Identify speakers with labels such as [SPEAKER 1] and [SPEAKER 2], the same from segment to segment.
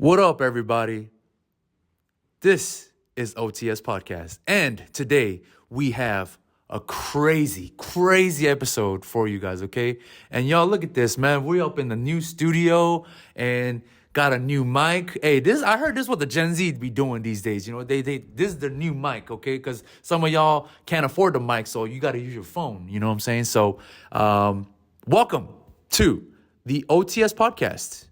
[SPEAKER 1] What up, everybody? This is OTS Podcast. And today we have a crazy episode for you guys, okay? And y'all, look at this, man. We up in the new studio and got a new mic. Hey, I heard this is what the Gen Z be doing these days. You know, this is the new mic, okay? Because some of y'all can't afford the mic, so you got to use your phone. You know what I'm saying? So, welcome to the OTS Podcast.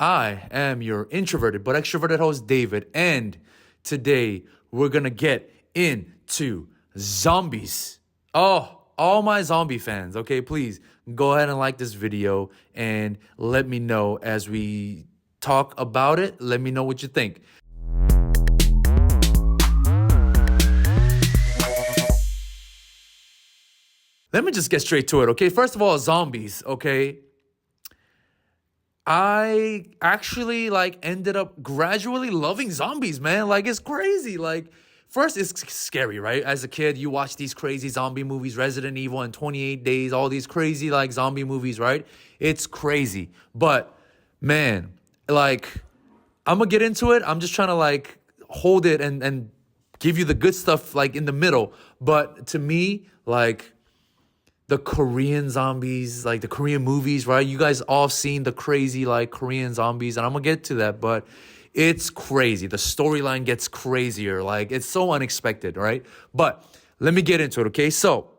[SPEAKER 1] I am your introverted but extroverted host, David, and today we're gonna get into zombies. Oh, all my zombie fans, okay, please go ahead and like this video and let me know as we talk about it. Let me know what you think. Let me just get straight to it, okay? First of all, zombies, okay? I actually ended up gradually loving zombies, man. It's crazy. First it's scary, right? As a kid, you watch these crazy zombie movies, Resident Evil and 28 Days, all these crazy zombie movies, right? It's crazy. But man, I'm gonna get into it. I'm just trying to hold it and give you the good stuff in the middle. But to me, the Korean zombies, the Korean movies, right? You guys all seen the crazy Korean zombies, and I'm gonna get to that, but it's crazy. The storyline gets crazier. It's so unexpected, right? But let me get into it, okay? So,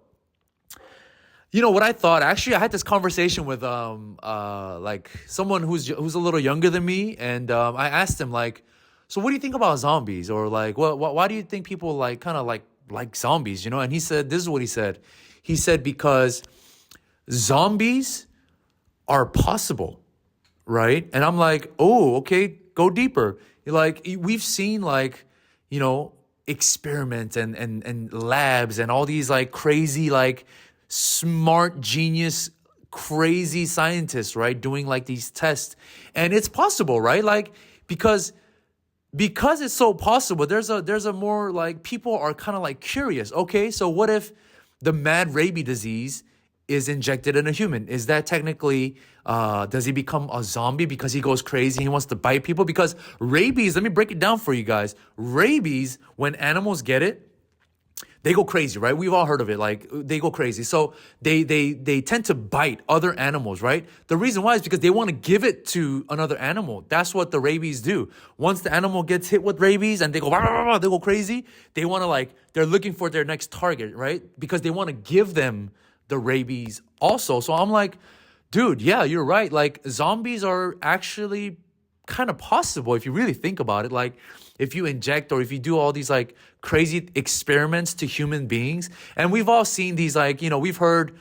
[SPEAKER 1] you know what I thought? Actually, I had this conversation with someone who's a little younger than me, and I asked him so what do you think about zombies, or why do you think people like zombies, you know? And he said, this is what he said. He said, because zombies are possible, right? And I'm like, oh, okay, go deeper. We've seen experiments and labs and all these crazy, smart, genius, crazy scientists, right? Doing these tests. And it's possible, right? Because it's so possible, there's a more people are kind of curious. Okay, so what if the mad rabies disease is injected in a human? Is that technically, does he become a zombie because he goes crazy and he wants to bite people? Because rabies, let me break it down for you guys. Rabies, when animals get it, they go crazy, right? We've all heard of it. They go crazy. So they tend to bite other animals, right? The reason why is because they want to give it to another animal. That's what the rabies do. Once the animal gets hit with rabies and they go, they go crazy, they want to they're looking for their next target, right? Because they want to give them the rabies also. So I'm like, dude, yeah, you're right. Zombies are actually kind of possible if you really think about it. If you inject or if you do all these crazy experiments to human beings, and we've all seen these we've heard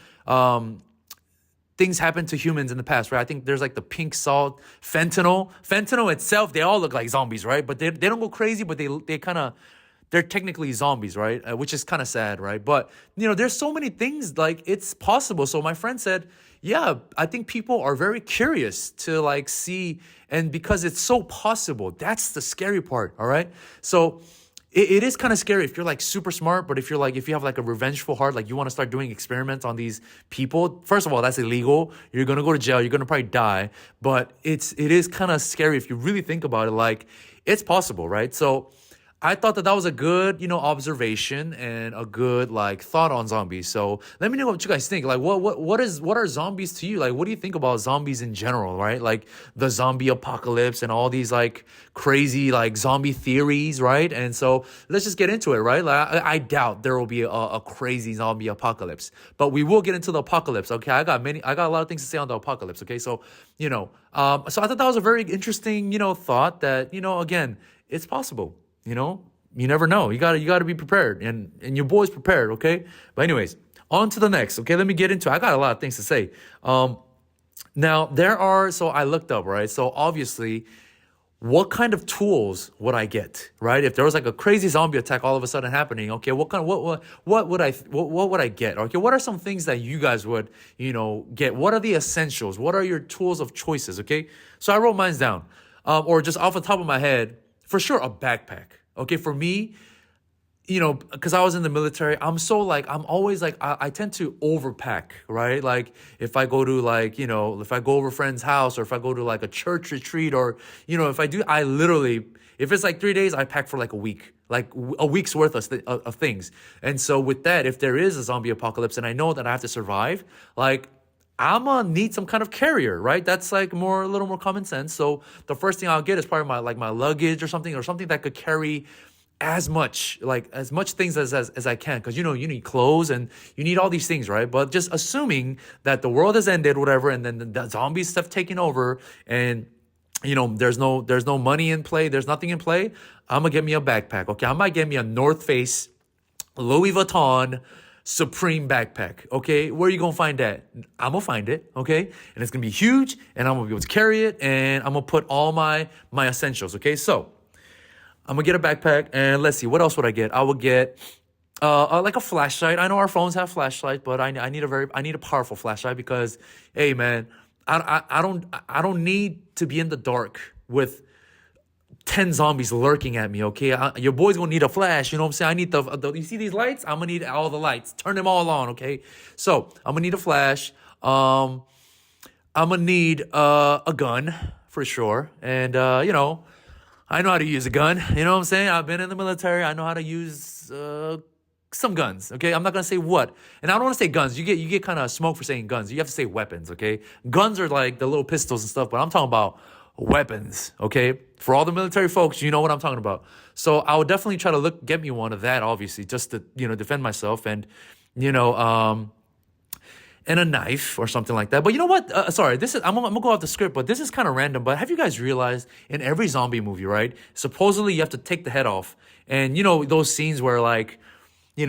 [SPEAKER 1] things happen to humans in the past, right? I think there's the pink salt, fentanyl itself, they all look like zombies, right? But they don't go crazy, but they're technically zombies, right? Which is kind of sad, right? But there's so many things it's possible. So my friend said, yeah, I think people are very curious to see, and because it's so possible, that's the scary part, all right? So it is kind of scary if you're super smart, but if you're if you have a revengeful heart, you want to start doing experiments on these people, first of all, that's illegal. You're going to go to jail. You're going to probably die, but it is kind of scary if you really think about it. It's possible, right? So I thought that was a good, observation and a good thought on zombies. So let me know what you guys think. What are zombies to you? What do you think about zombies in general, right? The zombie apocalypse and all these crazy zombie theories, right? And so let's just get into it, right? I doubt there will be a crazy zombie apocalypse, but we will get into the apocalypse. Okay, I got a lot of things to say on the apocalypse. Okay, so so I thought that was a very interesting, thought that again, it's possible. You never know. You gotta be prepared, and your boy's prepared, okay? But anyways, on to the next, okay? Let me get into it. I got a lot of things to say. Now so I looked up, right? So obviously, what kind of tools would I get, right? If there was a crazy zombie attack all of a sudden happening, okay, what would I get? Okay, what are some things that you guys would, get? What are the essentials? What are your tools of choices, okay? So I wrote mine down. Or just off the top of my head, for sure, a backpack. Okay, for me, because I was in the military, I'm always like, I tend to overpack, right? Like if I go to like, if I go over a friend's house or if I go to like a church retreat or, if I do, I literally, if it's like 3 days, I pack for like a week, like a week's worth of things. And so with that, if there is a zombie apocalypse and I know that I have to survive, like I'm gonna need some kind of carrier, right? That's like a little more common sense. So the first thing I'll get is probably my luggage or something that could carry as much things as I can, because you need clothes and you need all these things, right? But just assuming that the world has ended, whatever, and then the zombies stuff taking over, and there's no money in play, there's nothing in play. I'm gonna get me a backpack, okay? I might get me a North Face Louis Vuitton Supreme backpack, okay? Where are you gonna find that? I'm gonna find it, okay? And it's gonna be huge, and I'm gonna be able to carry it, and I'm gonna put all my essentials, okay? So I'm gonna get a backpack, and let's see, what else would I get? I would get like a flashlight. I know our phones have flashlight, but I need a powerful flashlight because, hey man, I don't need to be in the dark with 10 zombies lurking at me, okay? Your boy's gonna need a flash, you know what I'm saying? I need you see these lights? I'm gonna need all the lights. Turn them all on, okay? So I'm gonna need a flash. I'm gonna need a gun for sure, and I know how to use a gun. You know what I'm saying? I've been in the military. I know how to use some guns. Okay, I'm not gonna say what, and I don't want to say guns. You get kind of smoke for saying guns. You have to say weapons. Okay, guns are like the little pistols and stuff, but I'm talking about weapons. Okay, for all the military folks, you know what I'm talking about. So I would definitely try to get me one of that, obviously, just to defend myself, and you know and a knife or something like that. But you know what? Sorry, I'm gonna go off the script, but this is kind of random. But have you guys realized in every zombie movie, right? Supposedly you have to take the head off, and those scenes where like, you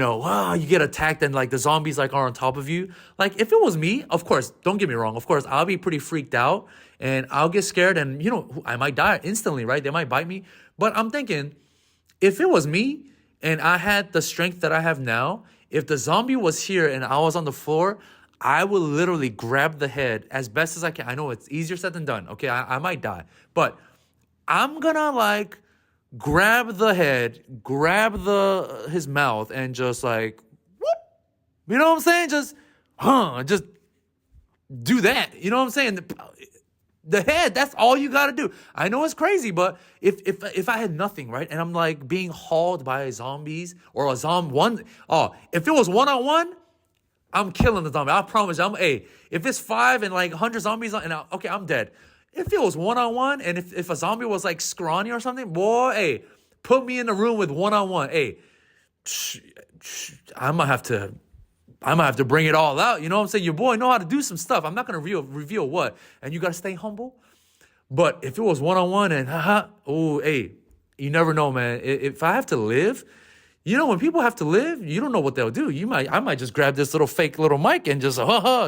[SPEAKER 1] get attacked and like the zombies like are on top of you. Like if it was me, of course, don't get me wrong, of course I'll be pretty freaked out and I'll get scared and I might die instantly, right? They might bite me. But I'm thinking, if it was me and I had the strength that I have now, if the zombie was here and I was on the floor, I will literally grab the head as best as I can. I know it's easier said than done. Okay, I might die, but I'm gonna like grab the head, grab his mouth, and just like whoop. You know what I'm saying? Just do that. You know what I'm saying? The head. That's all you gotta do. I know it's crazy, but if I had nothing, right, and I'm like being hauled by zombies or a zombie one, if it was 1-on-1. I'm killing the zombie. I promise you. If it's 5 and like 100 zombies, okay, I'm dead. If it was 1-on-1 and if a zombie was like scrawny or something, boy, put me in the room with 1-on-1. I'm gonna have to bring it all out. You know what I'm saying? Your boy know how to do some stuff. I'm not gonna reveal what, and you gotta stay humble. But if it was 1-on-1 and you never know, man. If I have to live. When people have to live, you don't know what they'll do. I might just grab this little fake little mic and just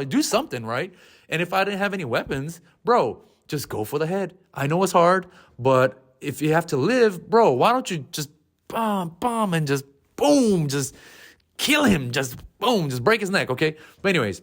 [SPEAKER 1] do something, right? And if I didn't have any weapons, bro, just go for the head. I know it's hard, but if you have to live, bro, why don't you just bomb, and just boom, just kill him, just boom, just break his neck, okay? But anyways,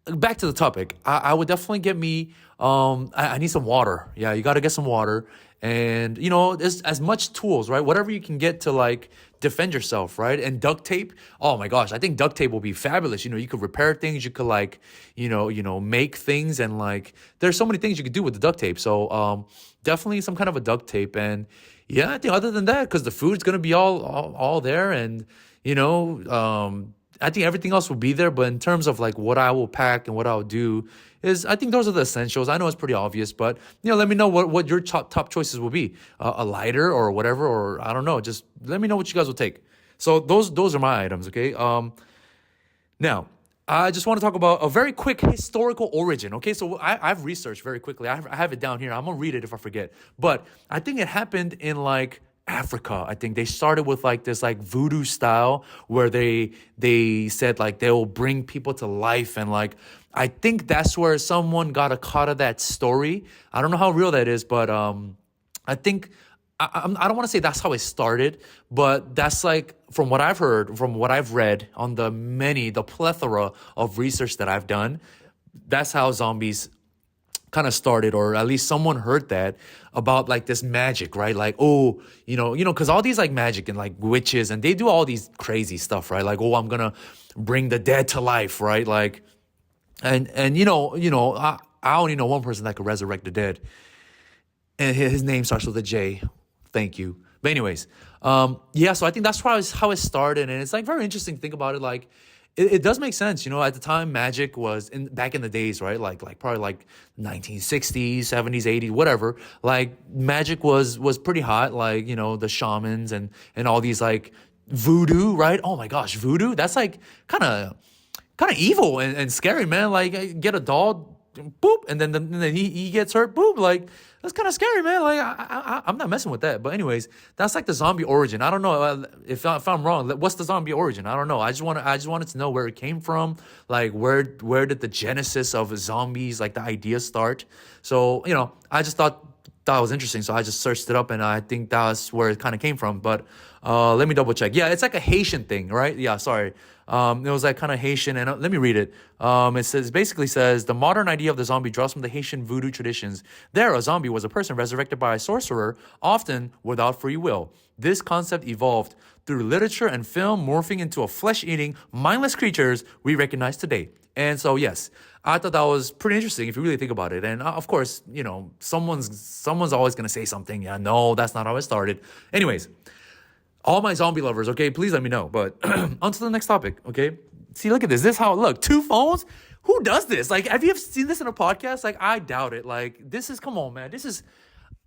[SPEAKER 1] back to the topic. I would definitely get me. I need some water. Yeah, you got to get some water, and there's as much tools, right? Whatever you can get to like defend yourself, right? And duct tape. Oh my gosh, I think duct tape will be fabulous. You could repair things. You could like, make things, and like there's so many things you could do with the duct tape. So definitely some kind of a duct tape, and yeah, I think other than that, because the food's gonna be all there, and I think everything else will be there, but in terms of like what I will pack and what I'll do I think those are the essentials. I know it's pretty obvious, but let me know what your top choices will be. A lighter or whatever, or I don't know. Just let me know what you guys will take. So those are my items, okay? Now, I just want to talk about a very quick historical origin, okay? So I've researched very quickly. I have it down here. I'm going to read it if I forget. But I think it happened in like Africa. I think they started with like this like voodoo style where they said like they'll bring people to life, and like I think that's where someone got a cut of that story. I don't know how real that is, but I think I don't want to say that's how it started, but that's like from what I've heard, from what I've read on the plethora of research that I've done, that's how zombies kind of started, or at least someone heard that about like this magic, right? Like, oh, because all these like magic and like witches, and they do all these crazy stuff, right? Like, oh, I'm gonna bring the dead to life, right? Like, and I only know one person that could resurrect the dead, and his name starts with a J. Thank you. But anyways, yeah. So I think that's probably how it started, and it's like very interesting to think about it. Like, it does make sense, at the time magic was back in the days, right? Like probably like 1960s, 70s, 80s, whatever. Like magic was pretty hot, like, the shamans and all these like voodoo, right? Oh my gosh, voodoo. That's like kind of evil and scary, man. Like get a doll, boop, and then he gets hurt, boop. Like that's kind of scary, man. Like I'm not messing with that. But anyways, that's like the zombie origin. I don't know if I'm wrong. What's the zombie origin? I don't know. I just wanted to know where it came from. Like where did the genesis of zombies, like the idea, start? So I just thought that was interesting. So I just searched it up, and I think that's where it kind of came from. But let me double check. Yeah, it's like a Haitian thing, right? Yeah, sorry. It was like kind of Haitian, and let me read it. It basically says the modern idea of the zombie draws from the Haitian voodoo traditions. There, a zombie was a person resurrected by a sorcerer, often without free will. This concept evolved through literature and film, morphing into a flesh-eating, mindless creatures we recognize today. And so, yes, I thought that was pretty interesting if you really think about it. And of course, someone's always gonna say something. Yeah, no, that's not how it started. Anyways. All my zombie lovers, okay, please let me know. But on to the next topic, okay? See, look at this. This is how it look. 2 phones? Who does this? Like, have you ever seen this in a podcast? Like, I doubt it. Like, come on, man.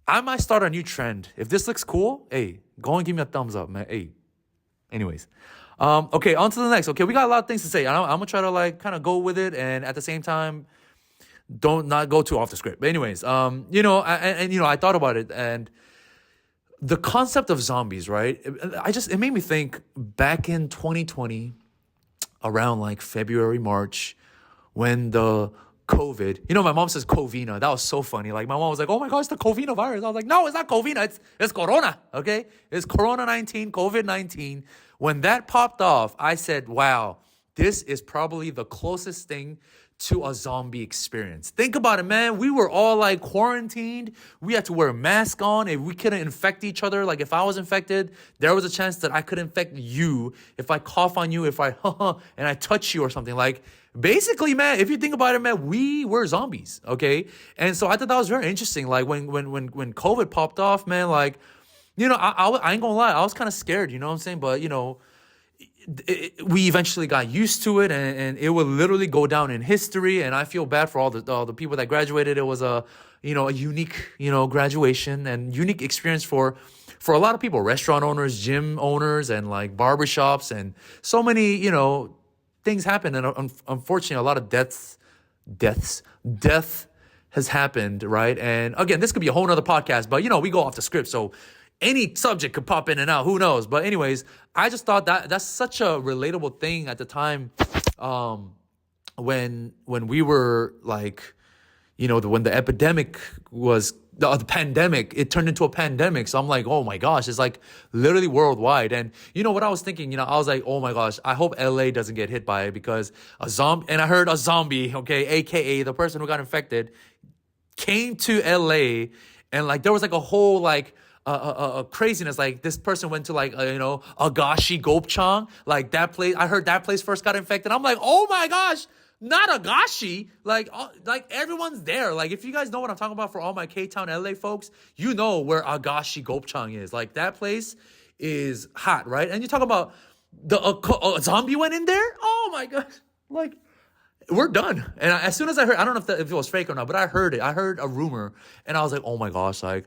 [SPEAKER 1] I might start a new trend. If this looks cool, hey, go and give me a thumbs up, man. Hey. Anyways. Okay, on to the next. Okay, we got a lot of things to say. I'm going to try to, like, kind of go with it. And at the same time, don't not go too off the script. But anyways, I thought about it, and the concept of zombies, right? It made me think back in 2020, around like February, March, when the COVID, my mom says Covina. That was so funny. Like my mom was like, oh my gosh, the Covina virus. I was like, no, it's not Covina. It's Corona. Okay. It's Corona-19, COVID-19. When that popped off, I said, wow, this is probably the closest thing to a zombie experience. Think about it, man. We were all like quarantined. We had to wear a mask on. If we couldn't infect each other, like if I was infected, there was a chance that I could infect you if I cough on you, if I and I touch you or something. Like basically, man, if you think about it, man, we were zombies, okay? And so I thought that was very interesting. Like when COVID popped off, man, like I ain't gonna lie, I was kind of scared. You know what I'm saying? But we eventually got used to it, and it would literally go down in history. And I feel bad for all the people that graduated. It was a unique graduation and unique experience for a lot of people, restaurant owners, gym owners, and like barbershops, and so many things happened. And unfortunately, a lot of death has happened, right? And again, this could be a whole nother podcast, but we go off the script, so any subject could pop in and out. Who knows? But anyways, I just thought that that's such a relatable thing at the time, when we were like, when the epidemic was the pandemic, it turned into a pandemic. So I'm like, oh my gosh, it's like literally worldwide. And what I was thinking, I was like, oh my gosh, I hope LA doesn't get hit by it, because and I heard a zombie, okay, AKA the person who got infected, came to LA, and like there was like a whole like craziness. Like this person went to like Agashi Gopchang, like that place. I heard that place first got infected. I'm like, oh my gosh, not Agashi. Like everyone's there. Like if you guys know what I'm talking about, for all my K-Town LA folks, you know where Agashi Gopchang is. Like that place is hot, right? And you talk about a zombie went in there. Oh my gosh, like we're done. And as soon as I heard, I don't know if it was fake or not, but I heard it. I heard a rumor, and I was like, oh my gosh, like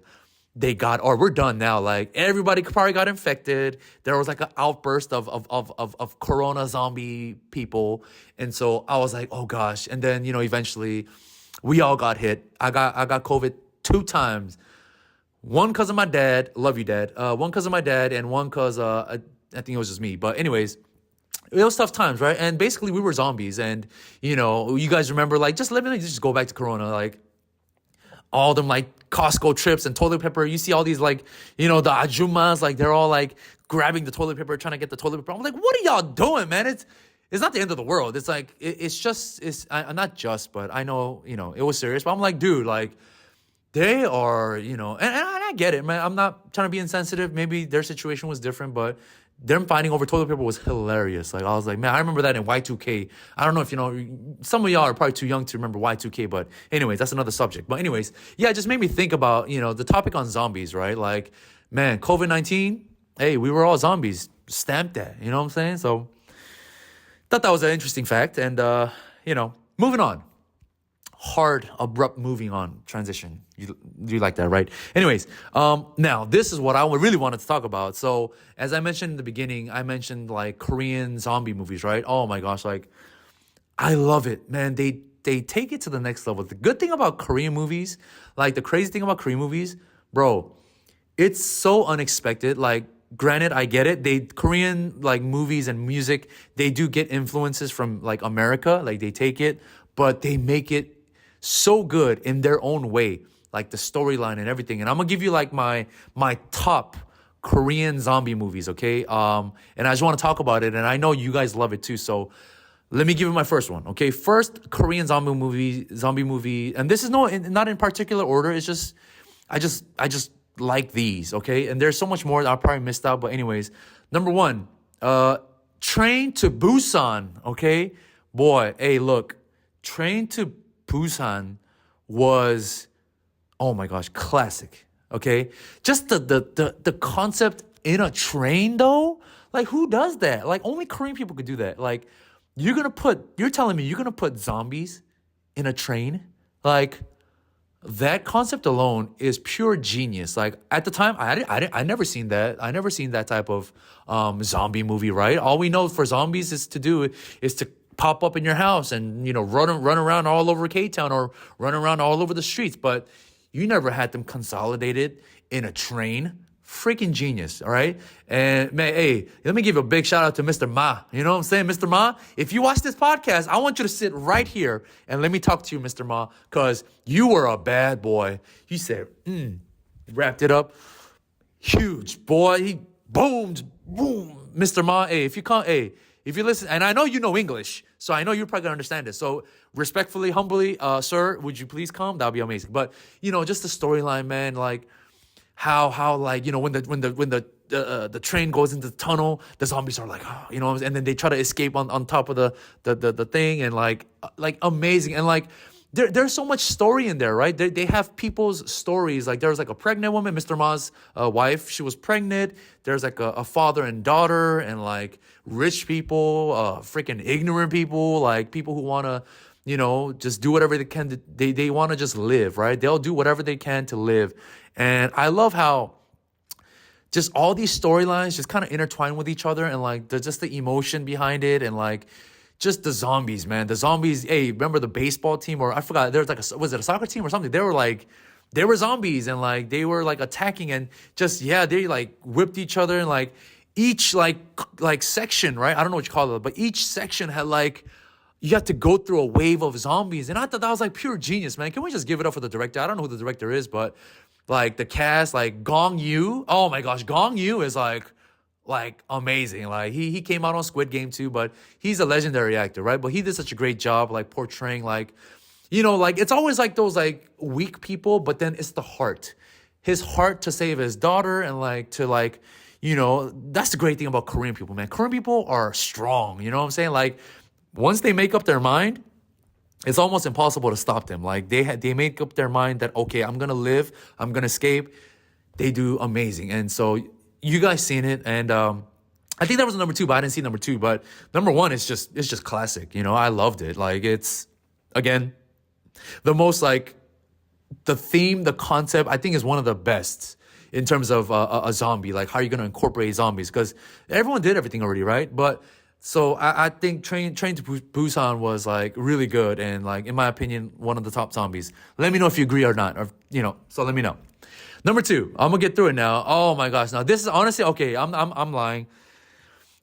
[SPEAKER 1] we're done now. Like everybody probably got infected. There was like an outburst of Corona zombie people. And so I was like, oh gosh. And then, eventually we all got hit. I got COVID 2 times. One because of my dad. Love you, Dad. One because of my dad, and one because I think it was just me. But anyways, it was tough times, right? And basically we were zombies. And, you guys remember, like, just go back to Corona, like all them like Costco trips and toilet paper. You see all these like, the ajumas, like they're all like grabbing the toilet paper, trying to get the toilet paper. I'm like, what are y'all doing, man? it's not the end of the world. It's like not just, but I know it was serious. But I'm like, dude, like they are, and I get it, man. I'm not trying to be insensitive. Maybe their situation was different, but them fighting over toilet paper was hilarious. Like I was like, man, I remember that in Y2K. I don't know if some of y'all are probably too young to remember Y2K, but anyways, that's another subject. But anyways, yeah, it just made me think about the topic on zombies, right? Like, man, COVID-19. Hey, we were all zombies. Stamped that. You know what I'm saying? So thought that was an interesting fact. And moving on. Hard, abrupt moving on transition. You like that, right? Anyways, now this is what I really wanted to talk about. So as I mentioned in the beginning, I mentioned like Korean zombie movies, right? Oh my gosh, like I love it, man. They take it to the next level. The good thing about Korean movies, like the crazy thing about Korean movies, bro, it's so unexpected. Like, granted, I get it. Korean like movies and music, they do get influences from like America. Like they take it, but they make it so good in their own way, like the storyline and everything. And I'm gonna give you like my top Korean zombie movies, okay? And I just want to talk about it, and I know you guys love it too. So let me give you my first one, okay? First Korean zombie movie, and this is not in particular order. It's just I just like these, okay? And there's so much more that I probably missed out, but anyways, number one, Train to Busan, okay? Boy, hey, look, Train to Busan was, oh my gosh, classic. Okay, just the concept in a train though. Like who does that? Like only Korean people could do that. Like you're telling me you're gonna put zombies in a train? Like that concept alone is pure genius. Like at the time, I never seen that. I never seen that type of zombie movie. Right? All we know for zombies is to pop up in your house and run around all over K-Town or run around all over the streets, but you never had them consolidated in a train. Freaking genius, all right? And man, hey, let me give a big shout out to Mr. Ma. You know what I'm saying, Mr. Ma? If you watch this podcast, I want you to sit right here and let me talk to you, Mr. Ma, because you were a bad boy. You said, wrapped it up. Huge, boy. He boomed, boom. Mr. Ma, hey, if you listen, and I know you know English, so I know you're probably gonna understand this. So respectfully, humbly, sir, would you please come? That'd be amazing. But just the storyline, man, like how like when the train goes into the tunnel, the zombies are like, and then they try to escape on top of the thing, and like amazing, and like there's so much story in there, right? They have people's stories. Like there's like a pregnant woman, Mr. Ma's wife. She was pregnant. There's like a father and daughter, and like rich people, freaking ignorant people, like people who want to, just do whatever they can. They want to just live, right? They'll do whatever they can to live. And I love how just all these storylines just kind of intertwine with each other, and like there's just the emotion behind it, and like just the zombies, man. The zombies, hey, remember the baseball team? Or I forgot, there was like was it a soccer team or something? They were zombies, and like they were like attacking, and just, yeah, they like whipped each other, and like each like section, right? I don't know what you call it, but each section had like, you have to go through a wave of zombies. And I thought that was like pure genius, man. Can we just give it up for the director? I don't know who the director is, but like the cast, like Gong Yoo. Oh my gosh, Gong Yoo is like amazing. Like he came out on Squid Game too, but he's a legendary actor, right? But he did such a great job like portraying like, like it's always like those like weak people, but then it's the heart. His heart to save his daughter, and like to like, that's the great thing about Korean people, man. Korean people are strong, you know what I'm saying? Like once they make up their mind, it's almost impossible to stop them. Like they make up their mind that, okay, I'm gonna live, I'm gonna escape. They do amazing. And so you guys seen it, and I think that was number 2, but I didn't see number 2. But number 1 is just classic. I loved it. Like it's, again, the most like the theme, the concept, I think is one of the best in terms of a zombie. Like how are you gonna incorporate zombies? Because everyone did everything already, right? But so I think Train to Busan was like really good, and like in my opinion one of the top zombies. Let me know if you agree or not, or so let me know. Number 2, I'm gonna get through it now. Oh my gosh, now this is honestly, okay, I'm lying.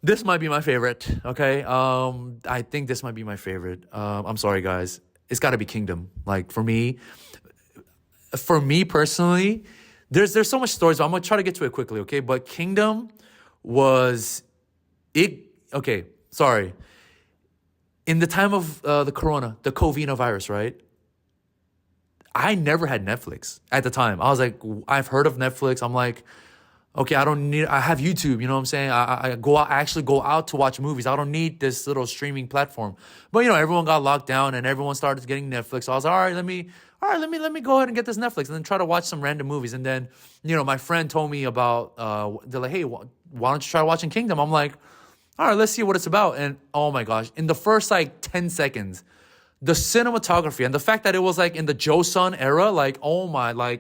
[SPEAKER 1] This might be my favorite. Okay, I think this might be my favorite. I'm sorry guys, it's got to be Kingdom. Like for me personally, there's so much stories. But I'm gonna try to get to it quickly. Okay, but Kingdom was it. Okay, sorry. in the time of the COVID virus, right? I never had Netflix at the time. I was like, I've heard of Netflix. I'm like, okay, I have YouTube, you know what I'm saying? I actually go out to watch movies. I don't need this little streaming platform. But, everyone got locked down and everyone started getting Netflix. So I was like, let me go ahead and get this Netflix and then try to watch some random movies. And then, my friend told me about, they're like, hey, why don't you try watching Kingdom? I'm like, all right, let's see what it's about. And oh my gosh, in the first 10 seconds, the cinematography and the fact that it was in the Joseon era, oh my,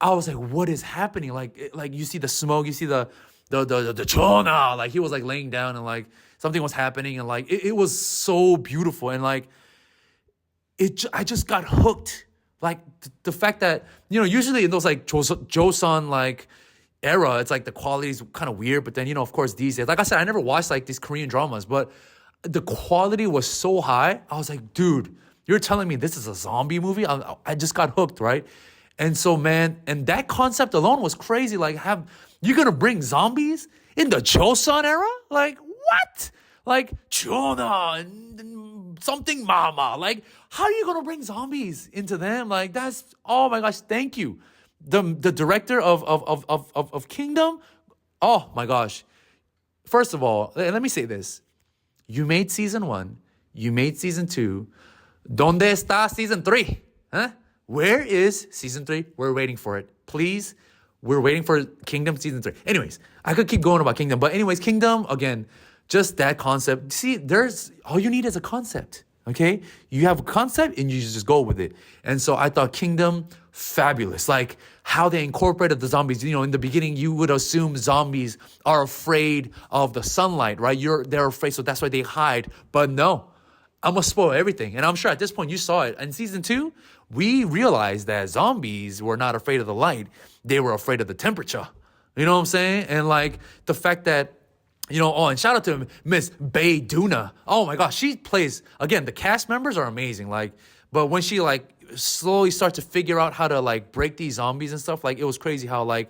[SPEAKER 1] I was like, what is happening? You see the smoke, you see the chona, he was laying down and something was happening and it was so beautiful and I just got hooked. The fact that, usually in those Joseon era, it's the quality is kind of weird, but then, of course these days, like I said, I never watched these Korean dramas, but the quality was so high. I was like, dude, you're telling me this is a zombie movie? I just got hooked, right? And so, man, and that concept alone was crazy. You're gonna bring zombies in the Joseon era? What? Chona and something mama. How are you gonna bring zombies into them? That's, oh my gosh, thank you. The director of Kingdom, oh my gosh. First of all, let me say this. You made season 1. You made season 2. ¿Dónde está season 3? Huh? Where is season 3? We're waiting for it. Please, we're waiting for Kingdom season 3. Anyways, I could keep going about Kingdom. But anyways, Kingdom, again, just that concept. See, all you need is a concept. Okay? You have a concept and you just go with it. And so I thought Kingdom, fabulous. How they incorporated the zombies. In the beginning, you would assume zombies are afraid of the sunlight, right? They're afraid, so that's why they hide. But no, I'm gonna spoil everything. And I'm sure at this point you saw it. In season 2, we realized that zombies were not afraid of the light. They were afraid of the temperature. You know what I'm saying? And the fact that, and shout out to Miss Bae Duna. Oh my gosh, she plays, again, the cast members are amazing. But when she slowly starts to figure out how to break these zombies and stuff, it was crazy how she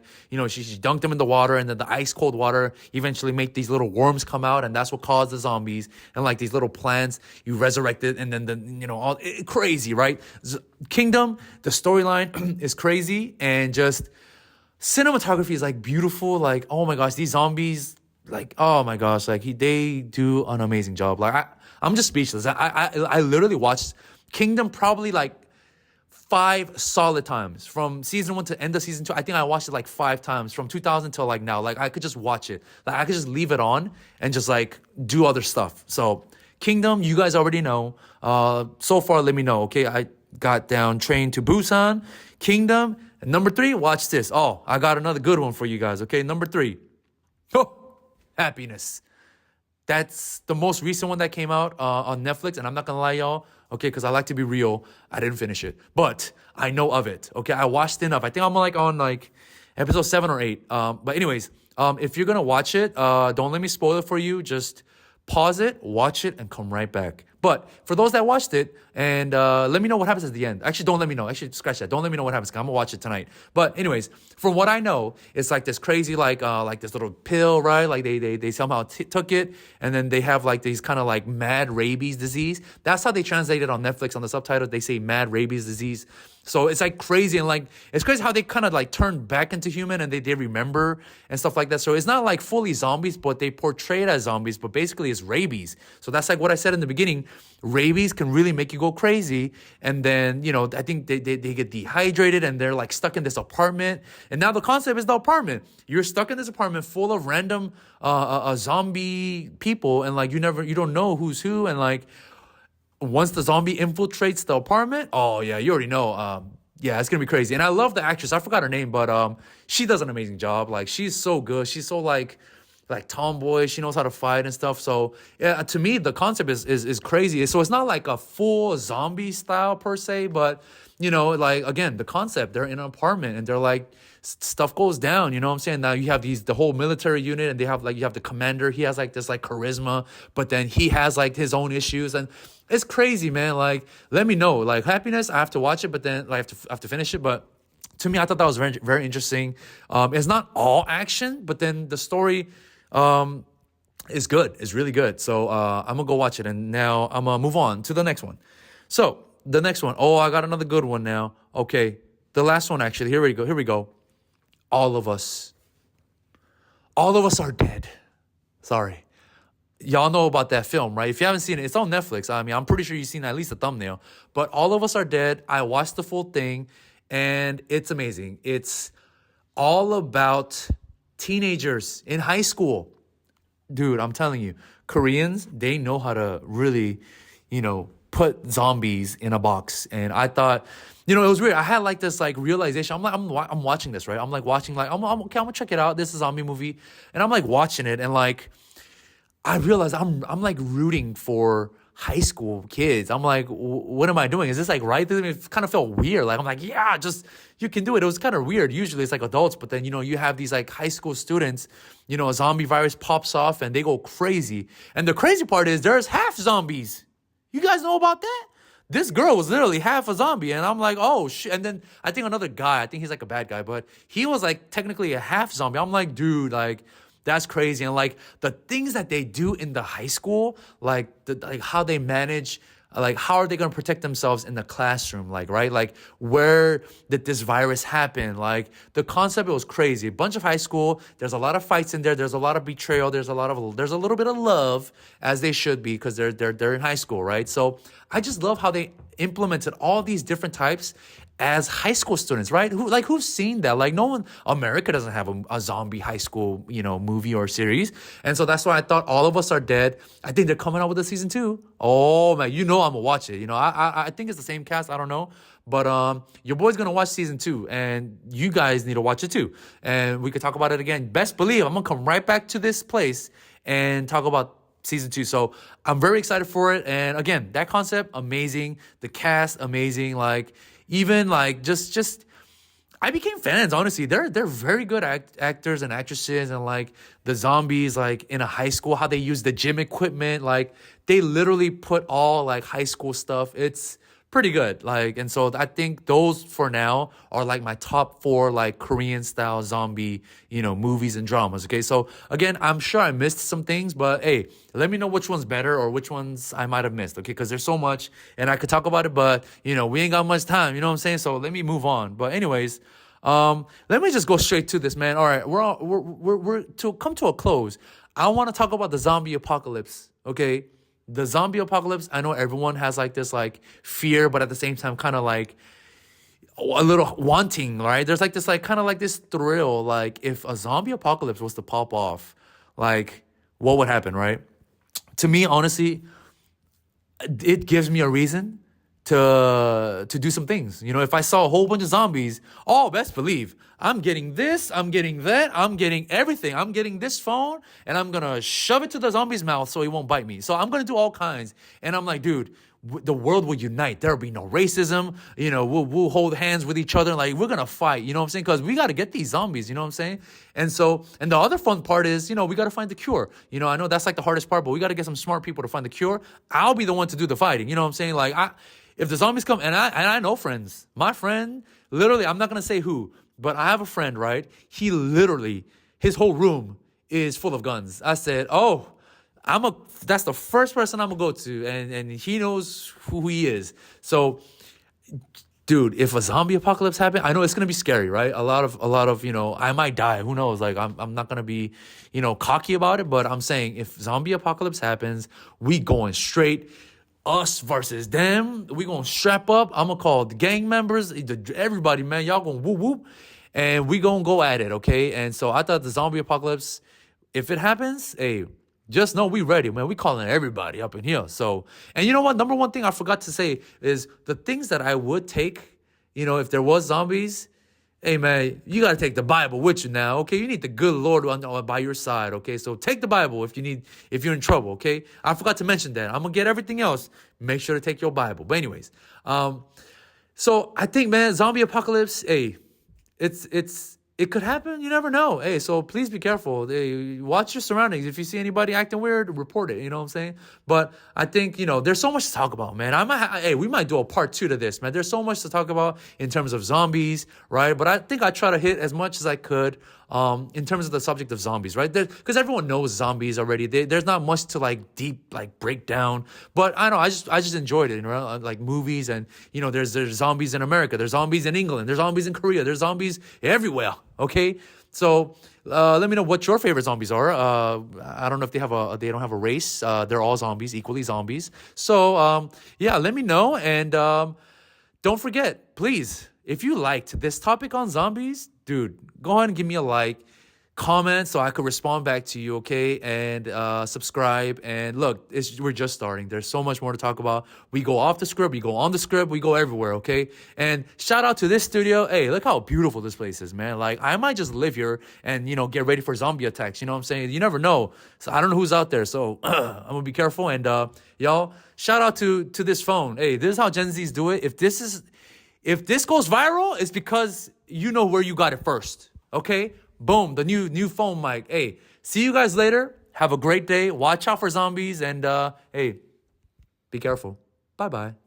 [SPEAKER 1] dunked them in the water and then the ice cold water eventually made these little worms come out and that's what caused the zombies and these little plants you resurrected and then all crazy, right? Kingdom, the storyline is crazy and just cinematography is beautiful. Oh my gosh, these zombies, oh my gosh, they do an amazing job. I'm just speechless. I literally watched Kingdom probably 5 solid times from season 1 to end of season 2. I think I watched it 5 times from 2000 till now. I could just watch it. I could just leave it on and just do other stuff. So Kingdom, you guys already know. So far, let me know. Okay, I got down Train to Busan, Kingdom. And number 3, watch this. Oh, I got another good one for you guys. Okay, number 3. Oh, Happiness. That's the most recent one that came out on Netflix. And I'm not going to lie, y'all. Okay, because I like to be real. I didn't finish it. But I know of it. Okay, I watched enough. I think I'm on episode 7 or 8. But anyways, if you're going to watch it, don't let me spoil it for you. Just pause it, watch it, and come right back. But for those that watched it, and let me know what happens at the end. Actually, don't let me know. Actually, scratch that. Don't let me know what happens, because I'm going to watch it tonight. But anyways, from what I know, it's this crazy, this little pill, right? They somehow took it, and then they have these kind of mad rabies disease. That's how they translate it on Netflix on the subtitle. They say mad rabies disease. So it's crazy, and it's crazy how they kind of turn back into human and they remember and stuff like that. So it's not fully zombies, but they portray it as zombies, but basically it's rabies. So that's what I said in the beginning. Rabies can really make you go crazy. And then, I think they get dehydrated and they're stuck in this apartment. And now the concept is the apartment. You're stuck in this apartment full of random zombie people, and you don't know who's who, and once the zombie infiltrates the apartment, oh yeah, you already know. Yeah, it's gonna be crazy. And I love the actress. I forgot her name, but she does an amazing job. She's so good. She's so tomboy. She knows how to fight and stuff. So yeah, to me, the concept is crazy. So it's not a full zombie style per se, but again, the concept. They're in an apartment and they're stuff goes down. You know what I'm saying? Now you have the whole military unit, and they have you have the commander. He has this charisma, but then he has his own issues, and it's crazy, man. Let me know. Happiness, I have to watch it, but then I have to finish it. But to me, I thought that was very, very interesting. It's not all action, but then the story, It's good. It's really good. So I'm gonna go watch it, and now I'm gonna move on to the next one. So the next one. Oh, I got another good one now. Okay, the last one actually. Here we go. Here we go. All of us. All of us are dead. Sorry. Y'all know about that film, right? If you haven't seen it, it's on Netflix. I mean, I'm pretty sure you've seen at least a thumbnail. But All of Us Are Dead. I watched the full thing, and it's amazing. It's all about teenagers in high school. Dude, I'm telling you, Koreans, they know how to really, put zombies in a box. And I thought, it was weird. I had like this like realization. I'm watching this, right? I'm like watching like I'm okay. I'm gonna check it out. This is a zombie movie, and I'm like watching it, and like I realized I'm like rooting for high school kids. I'm like, what am I doing? Is this like right? It kind of felt weird. Like I'm like, yeah, just you can do it. It was kind of weird. Usually it's like adults, but then you have these like high school students. A zombie virus pops off and they go crazy. And the crazy part is there's half zombies. You guys know about that? This girl was literally half a zombie, and I'm like, oh shit. And then I think another guy, I think he's like a bad guy, but he was like technically a half zombie. I'm like, dude, like that's crazy. And like the things that they do in the high school, like how they manage, like how are they gonna protect themselves in the classroom, like right, like where did this virus happen? Like the concept, it was crazy. A bunch of high school. There's a lot of fights in there. There's a lot of betrayal. There's a little bit of love, as they should be, because they're in high school, right? So I just love how they implemented all these different types as high school students, right? Who's seen that? Like no one, America doesn't have a zombie high school, movie or series. And so that's why I thought All of Us Are Dead. I think they're coming out with a season 2. Oh man, I'm gonna watch it. I think it's the same cast. I don't know. But your boy's gonna watch season 2, and you guys need to watch it too. And we could talk about it again. Best believe I'm gonna come right back to this place and talk about season 2. So I'm very excited for it. And again, that concept, amazing. The cast, amazing. Like even like just I became fans, honestly. They're very good actors and actresses, and like the zombies, like in a high school, how they use the gym equipment, like they literally put all like high school stuff. It's pretty good. Like, and so I think those for now are like my top 4 like Korean style zombie, movies and dramas. Okay. So again, I'm sure I missed some things, but hey, let me know which one's better or which ones I might have missed. Okay. Cause there's so much and I could talk about it, but we ain't got much time. You know what I'm saying? So let me move on. But anyways, let me just go straight to this, man. All right. We're to come to a close. I want to talk about the zombie apocalypse. Okay. The zombie apocalypse, I know everyone has like this like fear, but at the same time kind of like a little wanting, right? There's like this like kind of like this thrill, like if a zombie apocalypse was to pop off, like what would happen, right? To me, honestly, it gives me a reason to do some things. If I saw a whole bunch of zombies, oh, best believe I'm getting this, I'm getting that, I'm getting everything. I'm getting this phone and I'm gonna shove it to the zombie's mouth so he won't bite me. So I'm gonna do all kinds. And I'm like, dude, the world will unite. There'll be no racism. We'll hold hands with each other. Like we're gonna fight. You know what I'm saying? Because we got to get these zombies. You know what I'm saying? And the other fun part is, we got to find the cure. I know that's like the hardest part, but we got to get some smart people to find the cure. I'll be the one to do the fighting. You know what I'm saying? Like if the zombies come, and I know friends, my friend, literally, I'm not gonna say who, but I have a friend, right? He literally, his whole room is full of guns. I said, oh, that's the first person I'm gonna go to, and he knows who he is. So, dude, if a zombie apocalypse happened, I know it's gonna be scary, right? A lot of, I might die. Who knows? Like, I'm not gonna be, cocky about it, but I'm saying if zombie apocalypse happens, we going straight. Us versus them. We gonna strap up. I'm gonna call the gang members, everybody, man. Y'all gonna whoop whoop, and we gonna go at it, okay? And so I thought the zombie apocalypse, if it happens, hey, just know we ready, man. We calling everybody up in here. So, and you know what? Number one thing I forgot to say is the things that I would take. If there was zombies. Hey, man, you got to take the Bible with you now, okay? You need the good Lord by your side, okay? So take the Bible if you're in trouble, okay? I forgot to mention that. I'm going to get everything else. Make sure to take your Bible. But anyways, so I think, man, zombie apocalypse, hey, it could happen. You never know. Hey, so please be careful. Hey, watch your surroundings. If you see anybody acting weird, report it. You know what I'm saying? But I think, there's so much to talk about, man. We might do a part 2 to this, man. There's so much to talk about in terms of zombies, right? But I think I try to hit as much as I could in terms of the subject of zombies, right? Because everyone knows zombies already. There's not much to like deep like break down. But I know I just enjoyed it, you know, like movies and there's zombies in America, there's zombies in England, there's zombies in Korea, there's zombies everywhere. Okay, so let me know what your favorite zombies are. I don't know if they don't have a race. They're all zombies, equally zombies. So yeah, let me know and don't forget, please, if you liked this topic on zombies, dude, go ahead and give me a like, comment so I could respond back to you, okay? And subscribe. And look, we're just starting. There's so much more to talk about. We go off the script, we go on the script, we go everywhere, okay? And shout out to this studio. Hey, look how beautiful this place is, man. Like, I might just live here and, get ready for zombie attacks. You know what I'm saying? You never know. So I don't know who's out there. So I'm going to be careful. And y'all, shout out to this phone. Hey, this is how Gen Zs do it. If this goes viral, it's because you know where you got it first, okay? Boom, the new phone mic. Hey, see you guys later. Have a great day. Watch out for zombies and hey, be careful. Bye-bye.